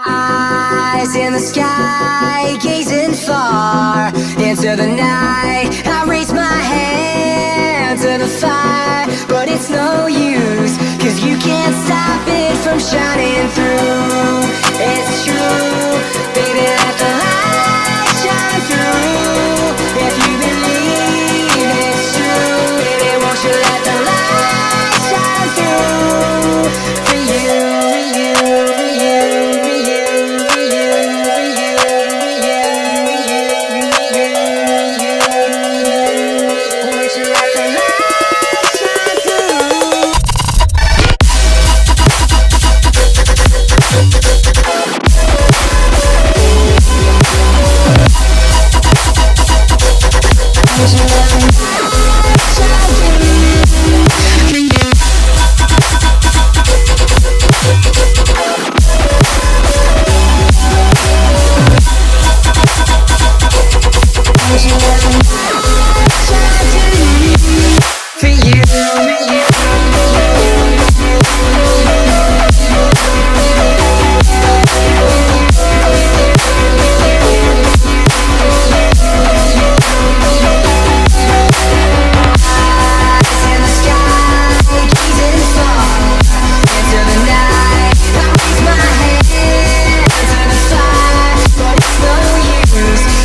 Eyes in the sky, gazing far into the night. I raise my hand to the fire, but it's no use, 'cause you can't stop it from shining through. It's true, baby, let the light shine through. If you believe it's true, baby, won't you let the light shine through? For you, for you, for you, for you, for you, for you, for you, for you, won't you let the light shine through?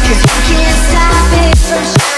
Cause you can't stop it from shining.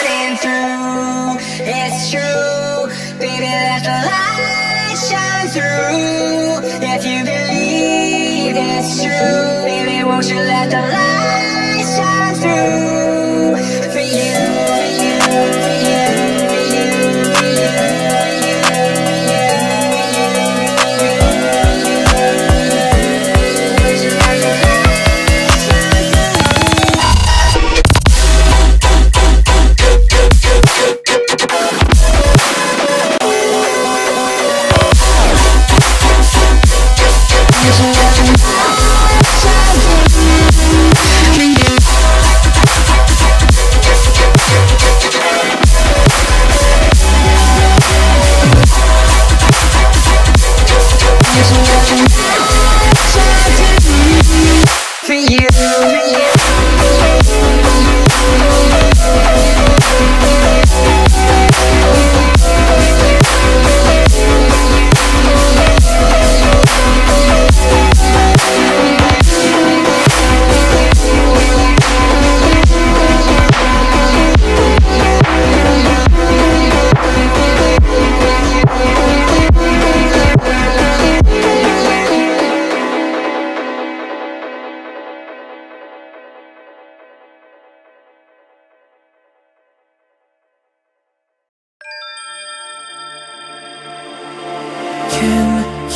Can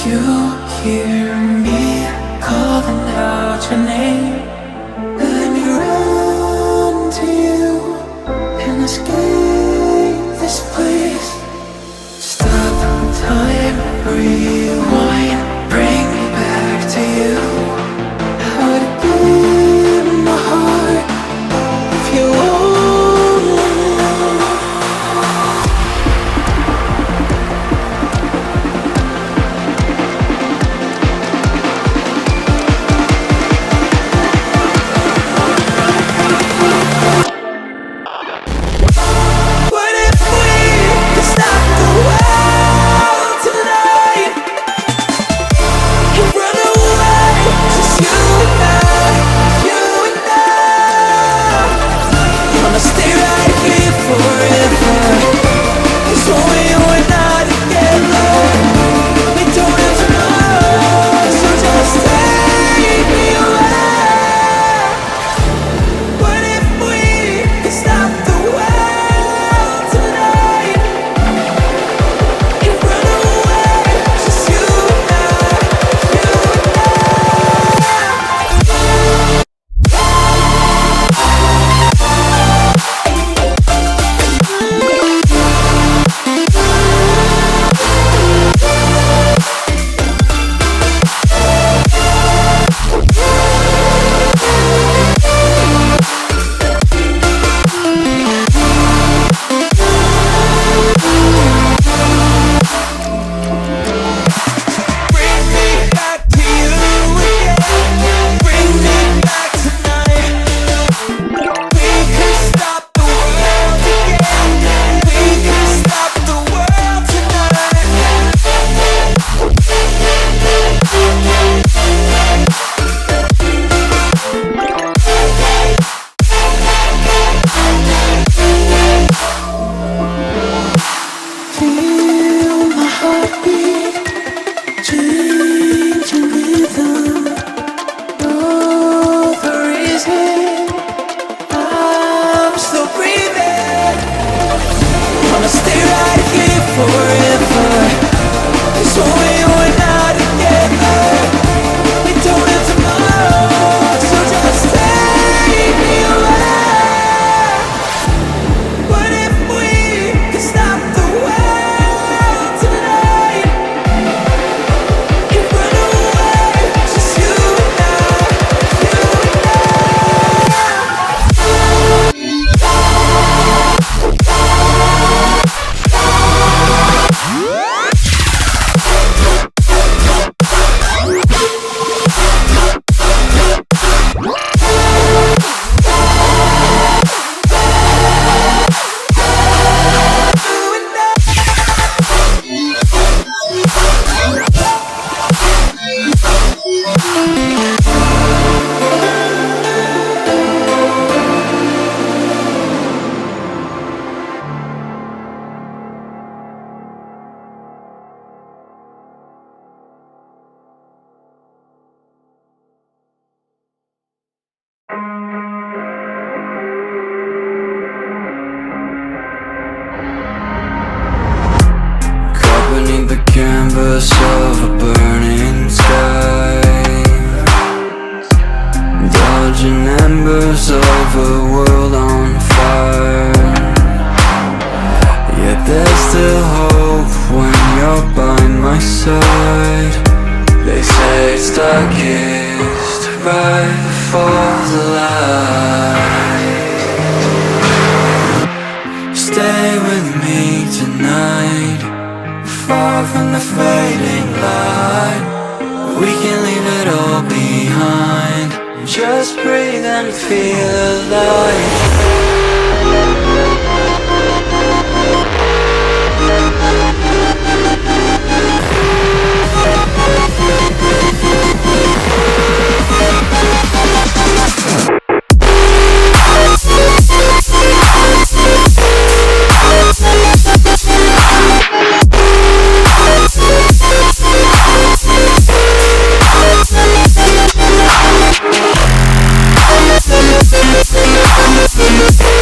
you hear me calling out your name? Let me run to you and escape this place. Stop time, rewind, bring me back to you. I would give my heart if you only knew. What if we could stop the world tonight and run away, just you and I, you and I? Gonna stay right here forever, 'cause when we are not together, we don't have tomorrow, so just take me away. What if we could stop the world tonight and run away, just you and I, you and I? Bring me back to you again. Bring me back tonight. We can stop the world again. We can stop the world tonight. Feel my heartbeat, changing rhythm. Oh, the reason I'm still breathing. Wanna stay right here forever, 'cause when we are not together, we don't have tomorrow, so just take me away. What if we could stop the world tonight and run away, just you and I, you and caught beneath the canvas of a burning sky, dodging embers of a world on fire. Yet there's still hope when you're by my side. They say it's darkest right before the light. Stay with me tonight, far from the fading light. We can leave it all behind, just breathe and feel alive. We'll be right back.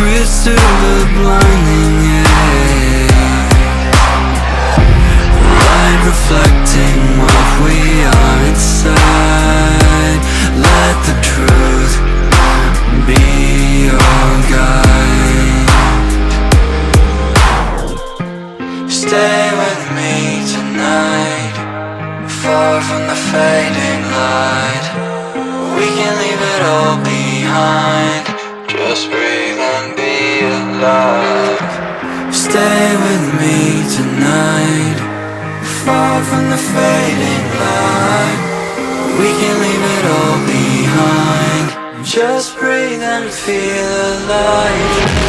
crystal of blinding air, light reflecting what we are inside. Let the truth be your guide. Stay with me tonight, far from the fading light. We can leave it all behind, just breathe and be alive. Stay with me tonight, far from the fading light. We can leave it all behind, just breathe and feel alive.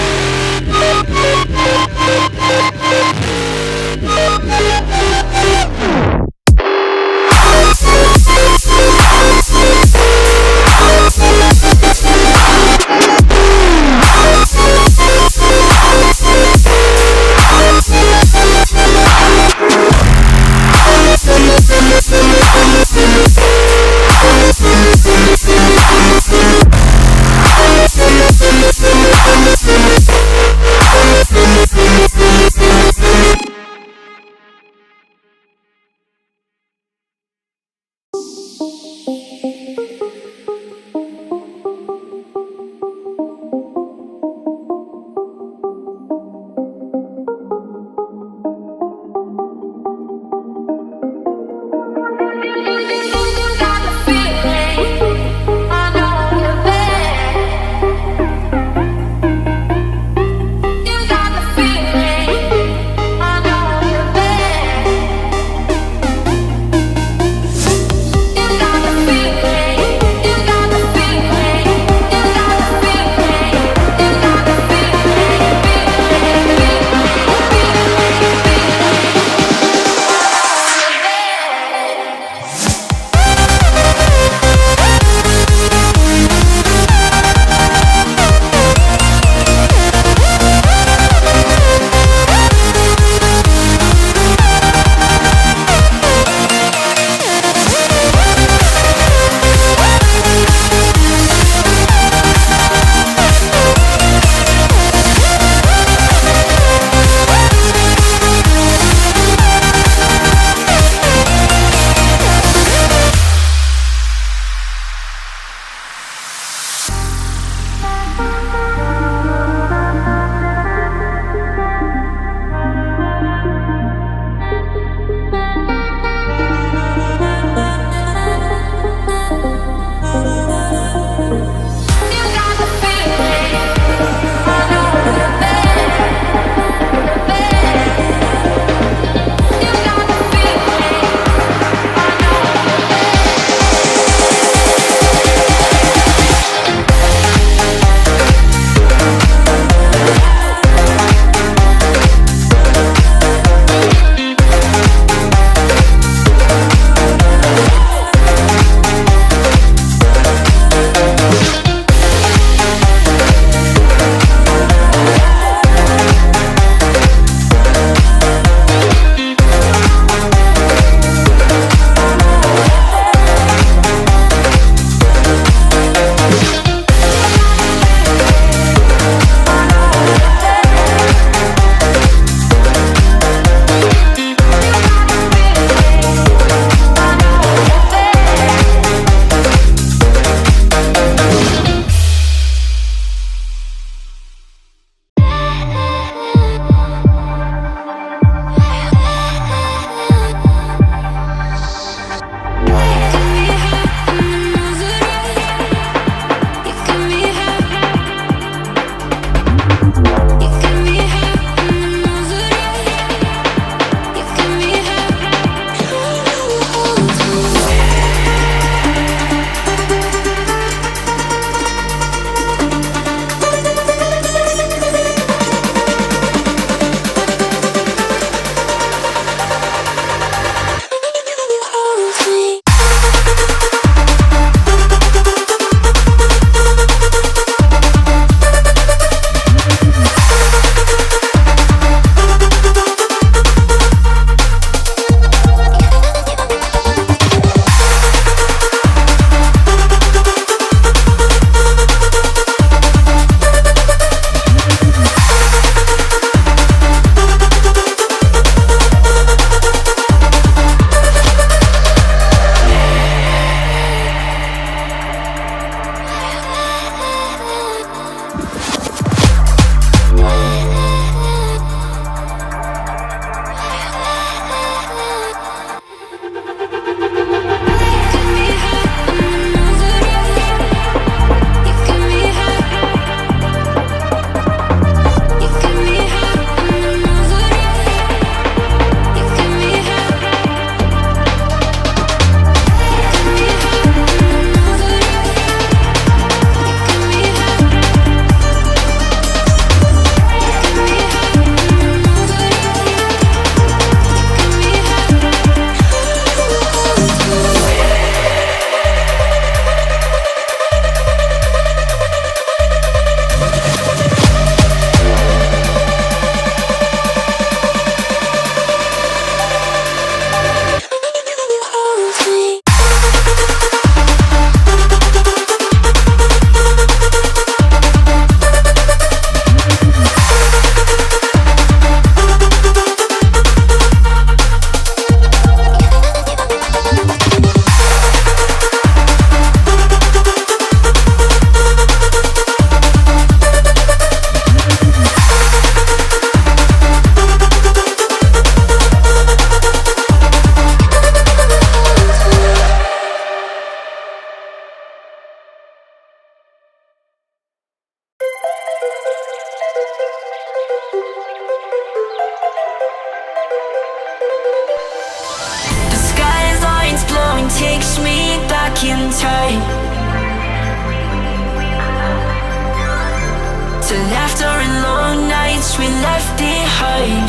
left behind.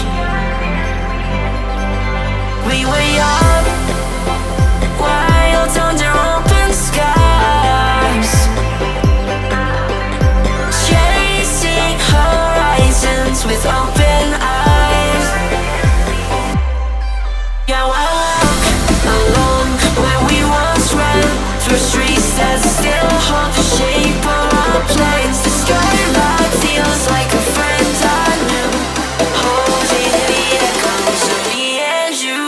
We were young, wild under open skies, chasing horizons with open eyes. Yeah, I walk along where we once ran, through streets that still hold the shape of our planes. The skyline feels like a friend I knew, holding the echoes of me and you.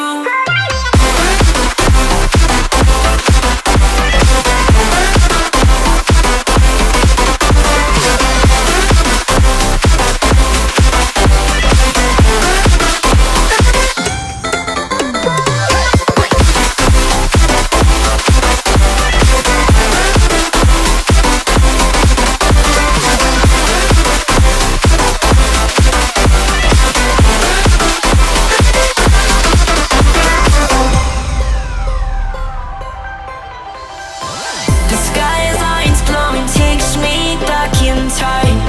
The skyline's glowing, takes me back in time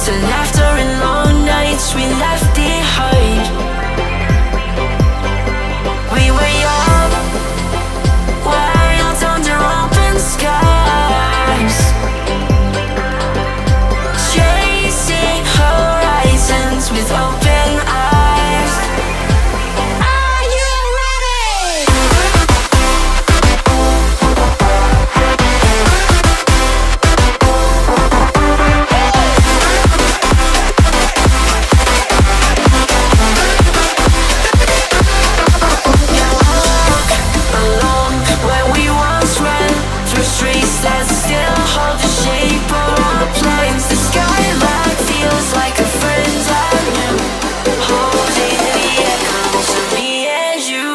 to laughter and long nights we left behind. We were young, wild under open skies, chasing horizons with open eyes. Are you ready? Along where we once ran, through streets that still hold the shape of our planes. The skyline feels like a friend I knew, holding the echoes of me and you.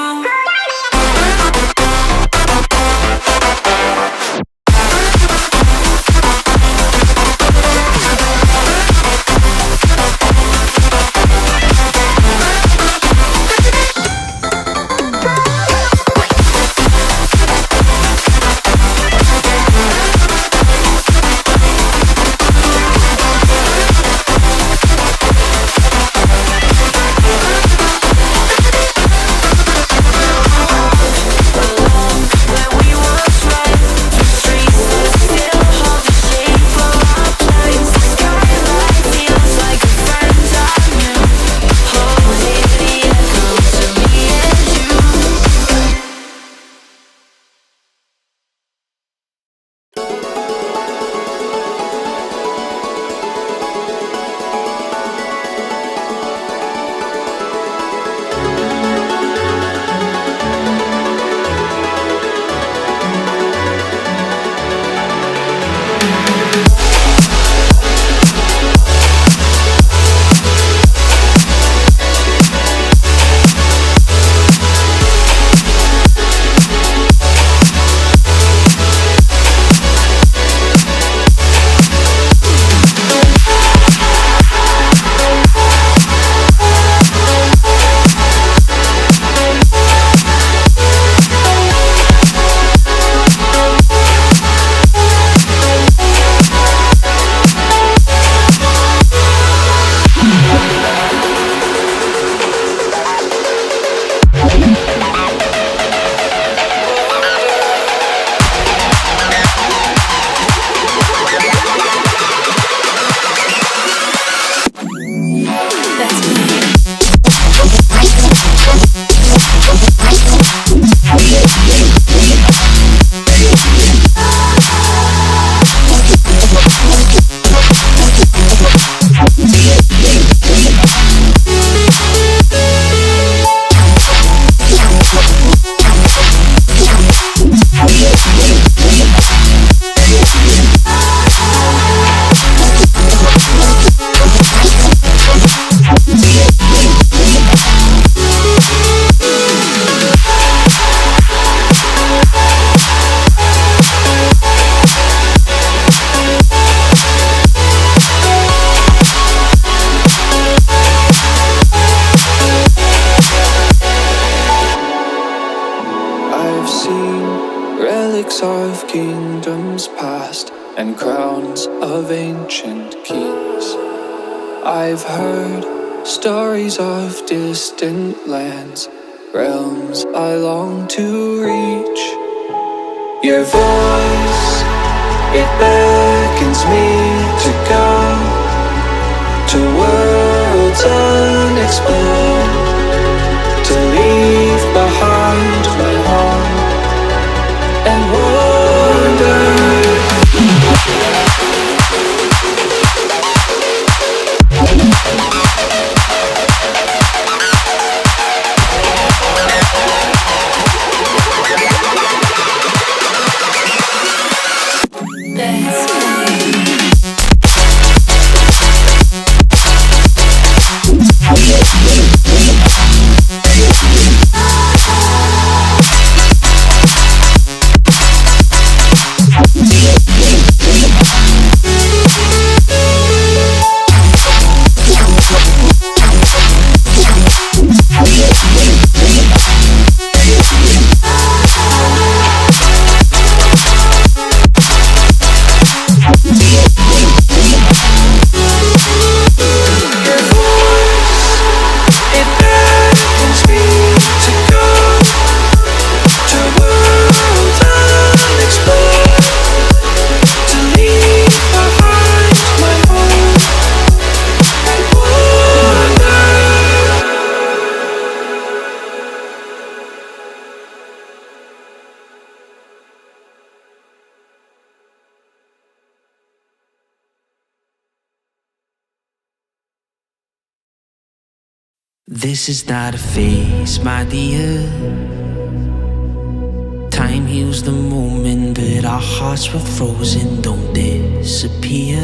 Where we once ran, through streets that still hold the shape of our planes. The skyline feels like a friend I knew, holding the echoes of me and you. I've seen relics of kingdoms past, and crowns of ancient keys. I've heard stories of distant lands, realms I long to reach. Your voice, it beckons me to go to worlds unexplored, to leave behind my home and wander. This is not a phase, my dear. Time heals the moment, but our hearts were frozen, don't disappear.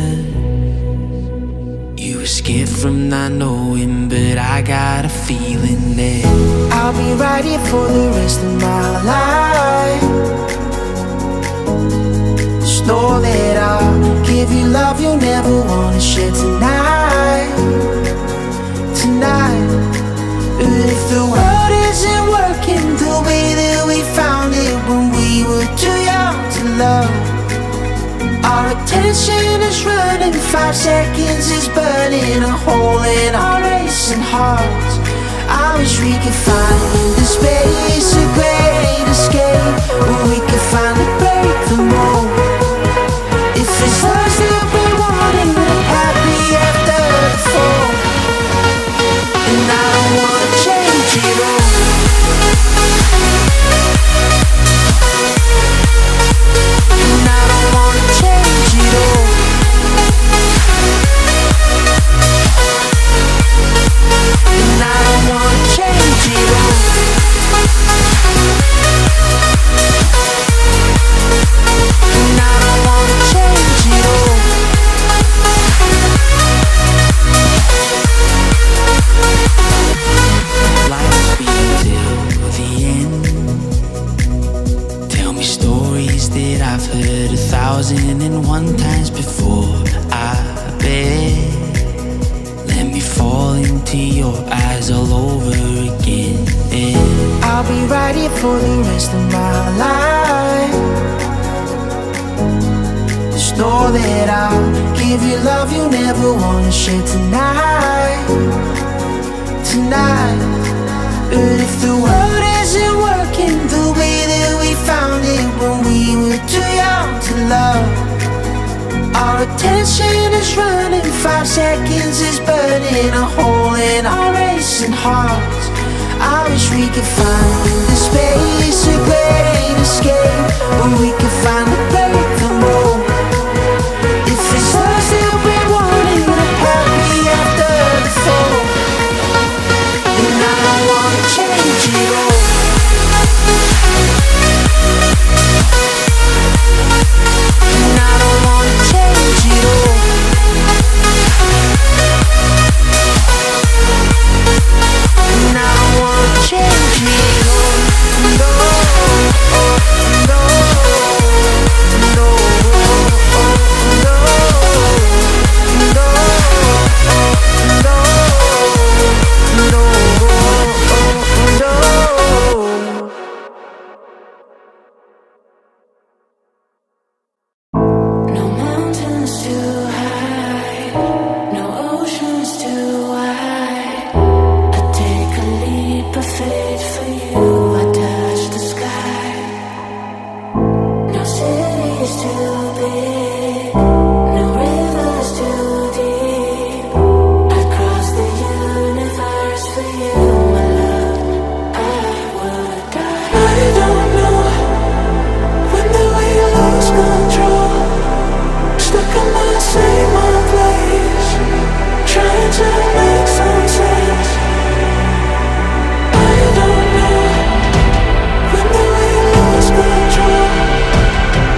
You escaped from not knowing, but I got a feeling that I'll be right here for the rest of my life. Just know that I'll give you love you'll never wanna share tonight. Tonight. But if the world isn't working the way that we found it when we were too young to love, our attention is running, 5 seconds is burning a hole in our racing hearts. I wish we could find the space, a great escape, where we could finally break the mold. If it's us that we're wanting, we're happy after the fall. And I don't wanna change it all. And I don't wanna change it all. And I don't wanna change it all. And I don't wanna change it all. life's been till the end. Tell me stories that I've heard 1,001 times before. I bet. Let me fall into your eyes all over again. I'll be right here for the rest of my life. Just know that I'll give you love you'll never wanna share tonight. Tonight. But if the world isn't working the way that we found it when we were too young to love, our attention is running, 5 seconds is burning a hole in our racing hearts. I wish we could find the space, a great escape, where we could finally break the mold. If it's us that we're wanting, we're happy after the fall. And I don't wanna change it all. And I don't wanna change it all. And I don't wanna change it all. No. big, no rivers too deep. I'd cross the universe for you, my love. I would die. I don't know when do we lose control. Stuck in my same old place, trying to make some sense. I don't know when do we lose control.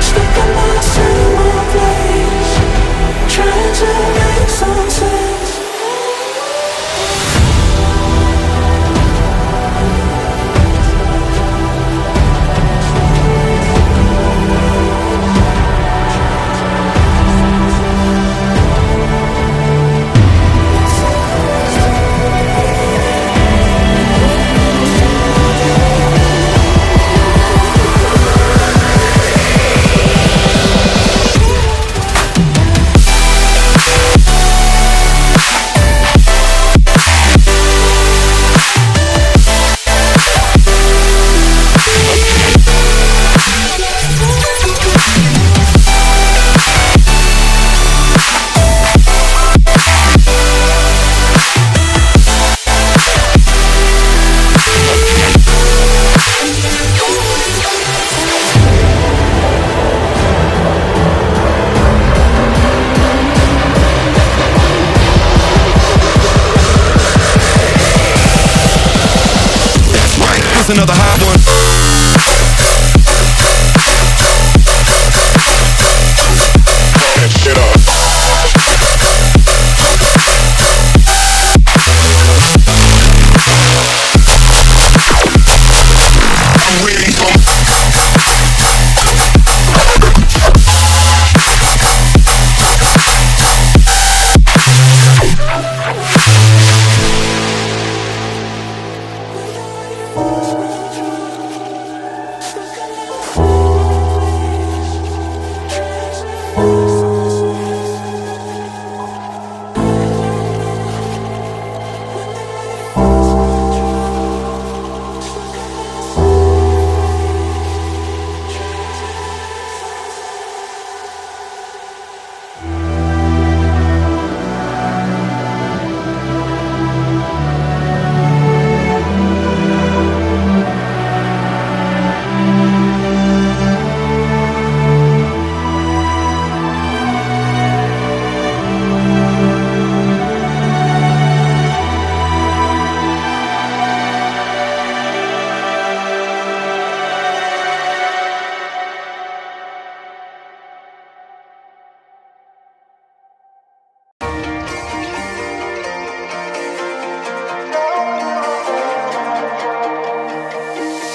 Stuck in my same old place, trying to make some sense. Another hot one. Shit up. I'm ready for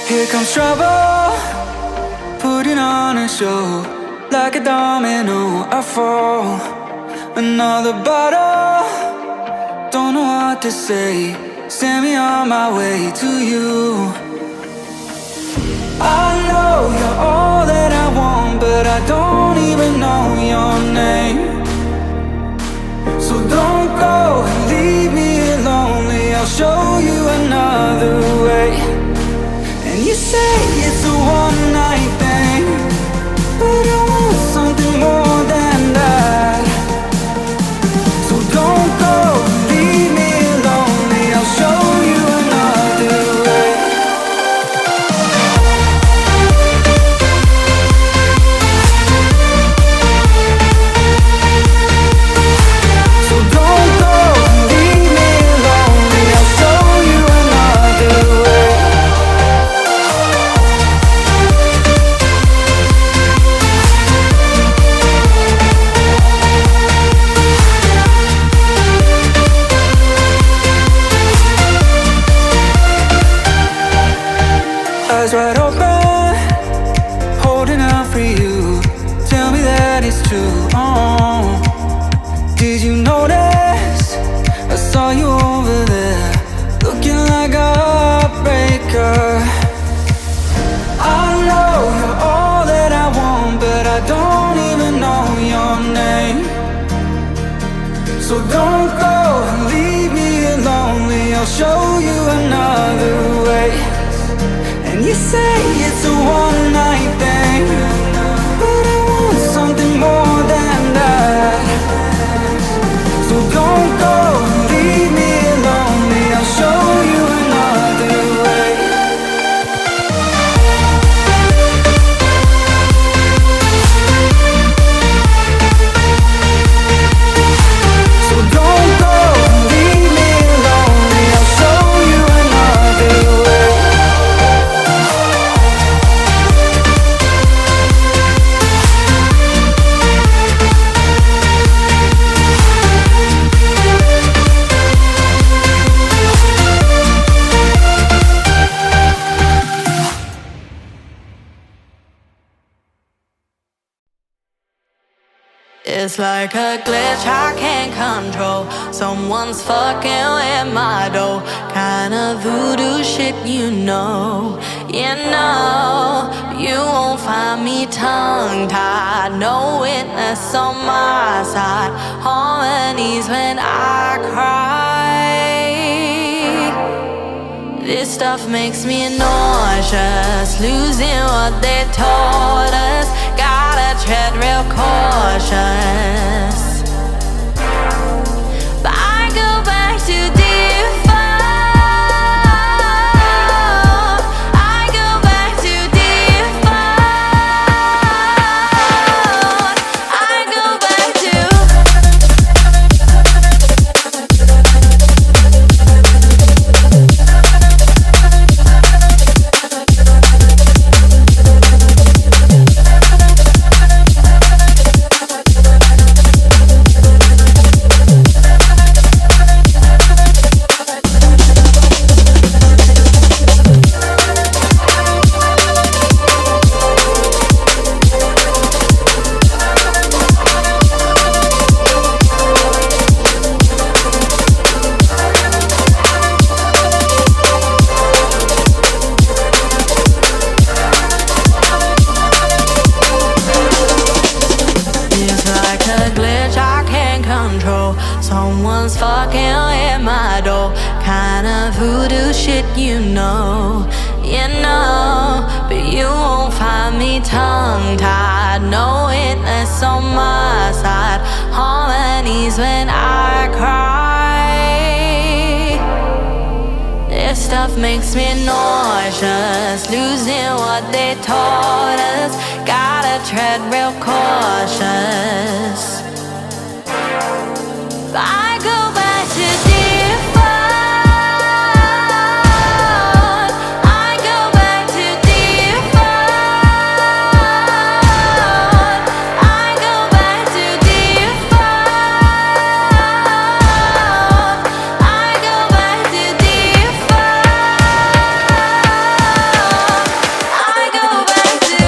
Here comes trouble, putting on a show. Like a domino, I fall. Another bottle, don't know what to say. Send me on my way to you. I know you're all that I want, but I don't even know your name. So don't go and leave me lonely. I'll show you another way. And you say it's a one-night thing, but I want something more than that. So don't go and leave me lonely. I'll show you another way. So don't go and leave me lonely. I'll show you another way. Eyes wide open, holding out for you. Tell me that it's true. Oh, did you notice? I saw you over there, looking like a heartbreaker. I know you're all that I want, but I don't even know your name. So don't go and leave me lonely. I'll show you another way. And you say it's a one-night thing, but I want something more It's like a glitch I can't control. Someone's fucking with my dough. Kinda voodoo shit, you know. You know, you won't find me tongue-tied. No witness on my side. Harmonies when I cry. This stuff makes me nauseous. Losing what they taught us. Gotta tread real cautious. But I go back to default. I go back to default. I go back to someone's fucking with my door. Kinda voodoo shit, you know. You know, but you won't find me tongue-tied. No witness on my side. Harmonies when I cry. This stuff makes me nauseous. Losing what they taught us. Gotta tread real cautious. I go back to default. I go back to default. I go back to default. I go back to default. I go back to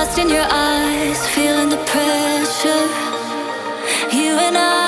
lost in your eyes, feeling the pressure. You and I